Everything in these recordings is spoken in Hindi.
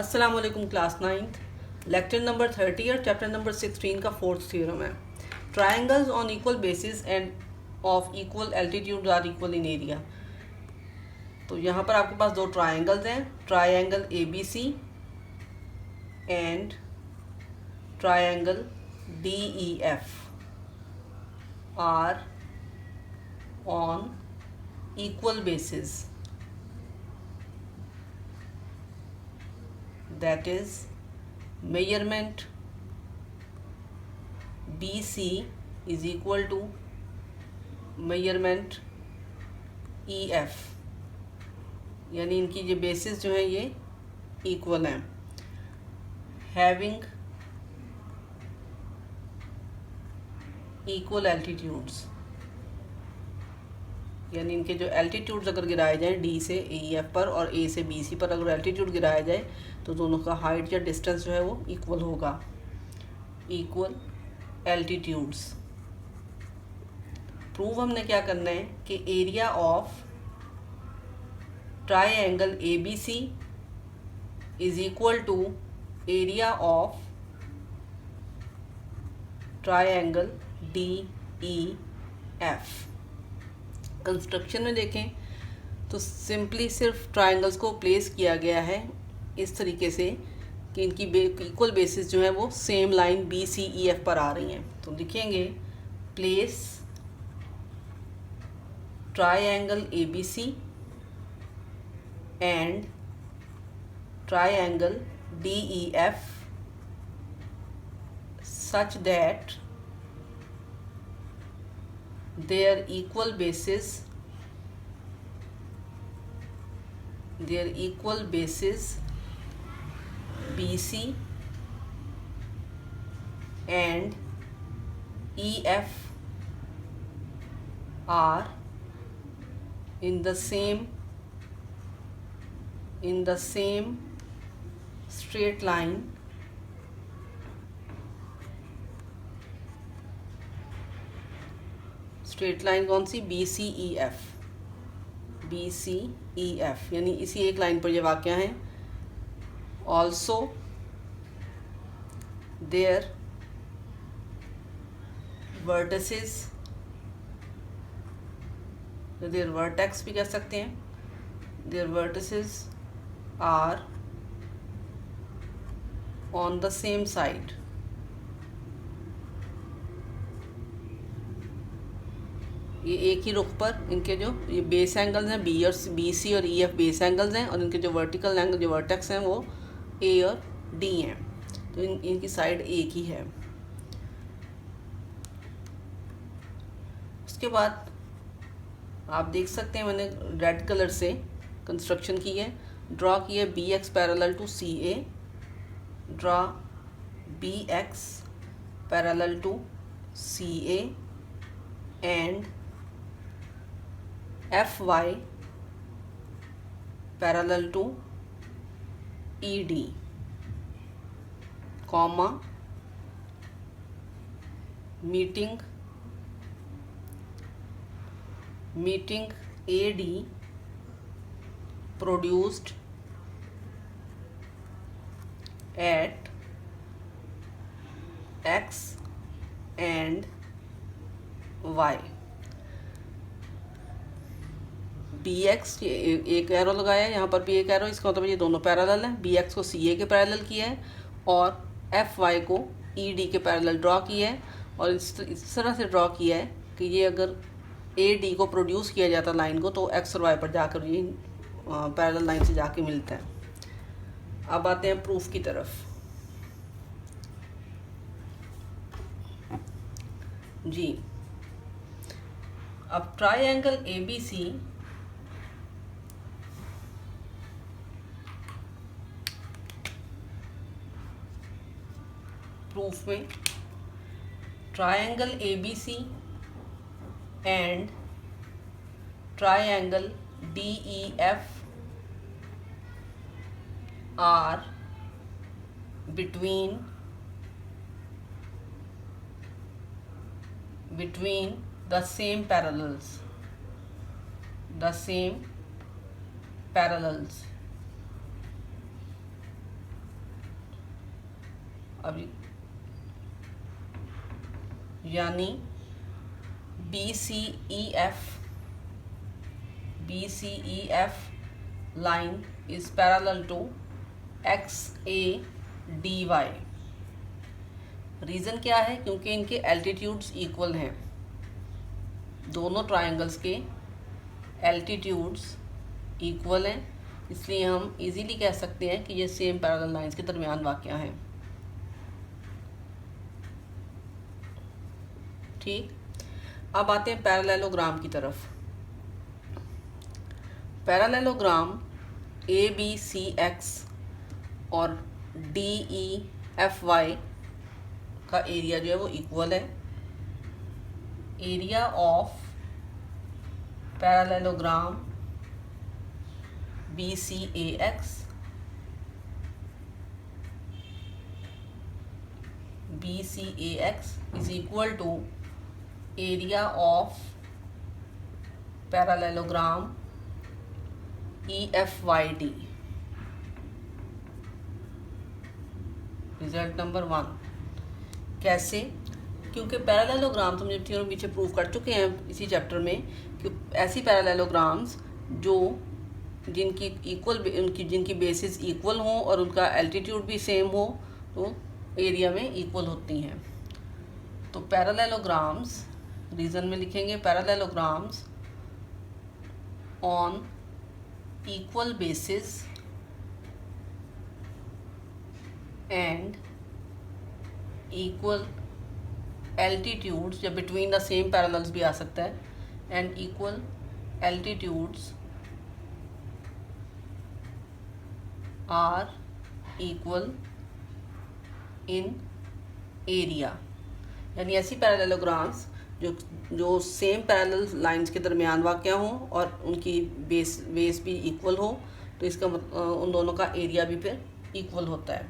अस्सलाम वालेकुम क्लास 9th लेक्चर नंबर 30 और चैप्टर नंबर 16 का फोर्थ थ्योरम है। Triangles on equal basis and of equal altitude are equal in area. तो यहाँ पर आपके पास दो ट्राइंगल्स हैं, triangle A B C and triangle D E F are on equal basis, that is measurement BC is equal to measurement EF, यानी इनकी जो बेसिस जो है ये इक्वल हैं। हैविंग इक्वल एल्टीट्यूड्स, यानी इनके जो एल्टीट्यूड्स अगर गिराए जाएँ डी से ए एफ पर और ए से बी सी पर अगर एल्टीट्यूड गिराया जाए तो दोनों का हाइट या डिस्टेंस जो है वो इक्वल होगा। इक्वल एल्टीट्यूड्स प्रूव हमने क्या करना है कि area of triangle A B C is equal to area of triangle D E F. Construction में देखें तो सिंपली सिर्फ ट्राइंगल्स को प्लेस किया गया है इस तरीके से कि इनकी इक्वल बेसिस जो है वो same line B C E F पर आ रही हैं। तो लिखेंगे place triangle A B C and triangle D E F such that their equal basis BC and EF are in the same straight line कौन C B C E F, यानी इसी एक लाइन पर ये वाक़या हैं। Also their vertices, their vertex भी कह सकते हैं, their vertices are on the same side. ये एक ही रुख पर इनके जो ये बेस एंगल्स हैं बी सी और ई एफ बेस एंगल्स हैं और इनके जो वर्टिकल एंगल जो वर्टेक्स हैं वो ए और डी हैं। तो इनकी साइड एक ही है। उसके बाद आप देख सकते हैं मैंने रेड कलर से कंस्ट्रक्शन की है, ड्रॉ की है B X parallel to C A, draw B X parallel to C A and FY parallel to ED, comma meeting AD produced at X and Y। B X एक एरो लगाया है, यहाँ पर भी एक एरो, इसका मतलब ये दोनों पैरेलल हैं। बी एक्स को सी ए के पैरेलल किया है और एफ वाई को ई डी के पैरेलल ड्रॉ किया है। और इस तरह से ड्रॉ किया है कि ये अगर ए डी को प्रोड्यूस किया जाता लाइन को तो एक्स और वाई पर जाकर ये पैरेलल लाइन से जाके मिलता है। अब आते हैं प्रूफ की तरफ। जी, अब triangle A B C proof में triangle A B C and triangle D E F are between the same parallels अब यानी BCEF line is parallel to XADY। Reason क्या है? क्योंकि इनके एल्टीट्यूड्स इक्वल हैं, दोनों ट्रायंगल्स के एल्टीट्यूड्स इक्वल हैं, इसलिए हम इजीली कह सकते हैं कि ये सेम पैरेलल लाइंस के दरमियान वाक़या हैं। ठीक, अब आते हैं पैरेललोग्राम की तरफ। पैरेललोग्राम ABCX और DEFY का एरिया जो है वो इक्वल है। Area of parallelogram BCAX is equal to area of parallelogram EFYD। Result number 1। कैसे? क्योंकि पैरेललोग्राम तो मुझे थ्योरम पीछे प्रूव कर चुके हैं इसी चैप्टर में कि ऐसी पैरेललोग्राम्स जो जिनकी बेसिस इक्वल हों और उनका एल्टीट्यूड भी सेम हो तो एरिया में इक्वल होती हैं। तो पैरेललोग्राम्स, रीज़न में लिखेंगे parallelograms on equal basis and equal altitudes, या बिटवीन द सेम पैरेलल्स भी आ सकता है, and equal altitudes are equal in area. यानी ऐसी पैरेललोग्राम्स जो सेम पैरेलल लाइंस के दरमियान वाक़या हों और उनकी बेस भी इक्वल हो, तो इसका उन दोनों का एरिया भी फिर इक्वल होता है।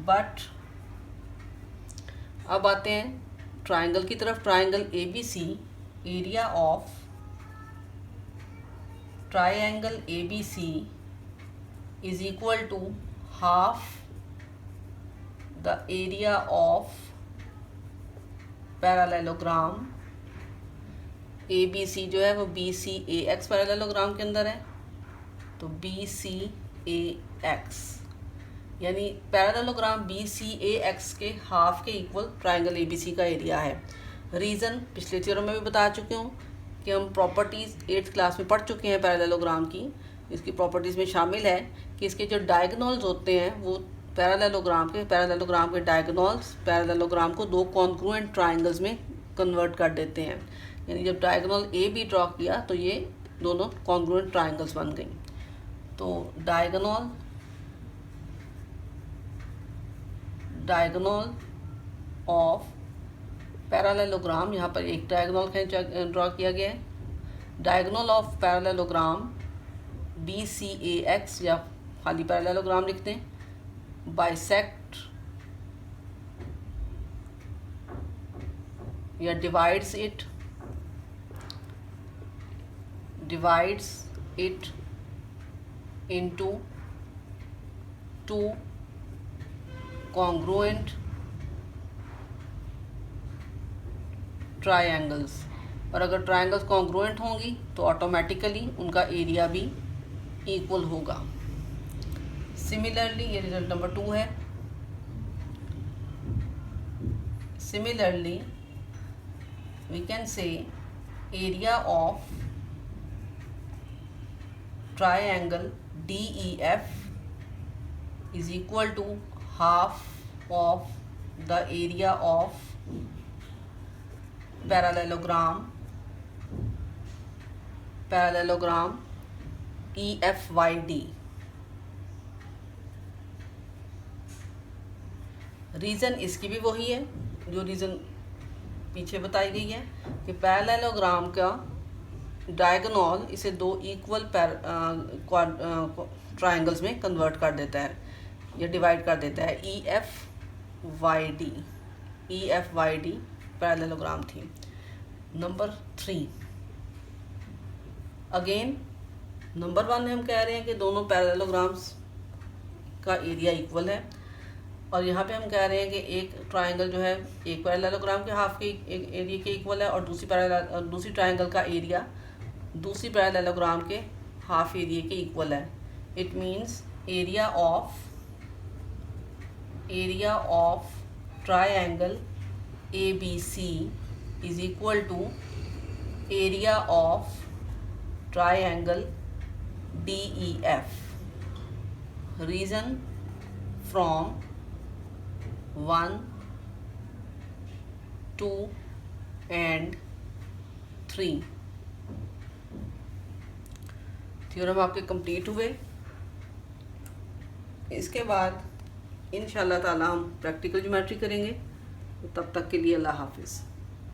बट अब आते हैं ट्रायंगल की तरफ। Triangle ABC, area of triangle ABC is equal to half the area of parallelogram ABC जो है वो BCAX पैरेललोग्राम के अंदर है, तो BCAX यानी पैरेललोग्राम BCAX के हाफ के इक्वल ट्रायंगल ABC का एरिया है। रीज़न पिछले थ्योरम में भी बता चुकी हूँ कि हम प्रॉपर्टीज़ 8th क्लास में पढ़ चुके हैं पैरेललोग्राम की। इसकी प्रॉपर्टीज़ में शामिल है कि इसके जो डायगोनल्स होते हैं वो पैरेललोग्राम के डायगोनल्स पैरेललोग्राम को दो कॉन्ग्रुएंट ट्रायंगल्स में कन्वर्ट कर देते हैं। यानी जब डायगोनल AB ड्रॉ किया तो ये दोनों कॉन्ग्रुएंट ट्रायंगल्स बन गई। तो डायगोनल ऑफ पैरेललोग्राम, यहाँ पर एक डायगोनल ड्रॉ किया गया है। डायगोनल ऑफ पैरेललोग्राम BCAX या खाली पैरेललोग्राम लिखते हैं, बाइसेक्ट या divides it into two congruent triangles. और अगर ट्रायंगल्स कॉन्ग्रुएंट होंगी तो ऑटोमेटिकली उनका एरिया भी इक्वल होगा। सिमिलरली, ये रिजल्ट नंबर 2 है। Similarly we can say area of triangle DEF is equal to half of the area of parallelogram EFYD। Reason इसकी भी वही है जो रीज़न पीछे बताई गई है कि पैरेललोग्राम का डायगोनल इसे दो इक्वल ट्रायंगल्स में कन्वर्ट कर देता है या डिवाइड कर देता है। EFYD पैरेललोग्राम थी। नंबर 3 अगेन नंबर 1 में हम कह रहे हैं कि दोनों पैरेललोग्राम्स का एरिया इक्वल है। और यहाँ पे हम कह रहे हैं कि एक ट्राइंगल जो है एक पैरेललोग्राम के हाफ के एरिया के इक्वल है और दूसरी ट्राइंगल का एरिया दूसरी पैरेललोग्राम के हाफ एरिया के इक्वल है। It means area of triangle ABC is equal to area of triangle DEF. Reason from 1, 2 and 3. Theorem आपके कंप्लीट हुए। इसके बाद इंशाल्लाह ताला हम प्रैक्टिकल ज्योमेट्री करेंगे। तब तक के लिए अल्लाह हाफिज़।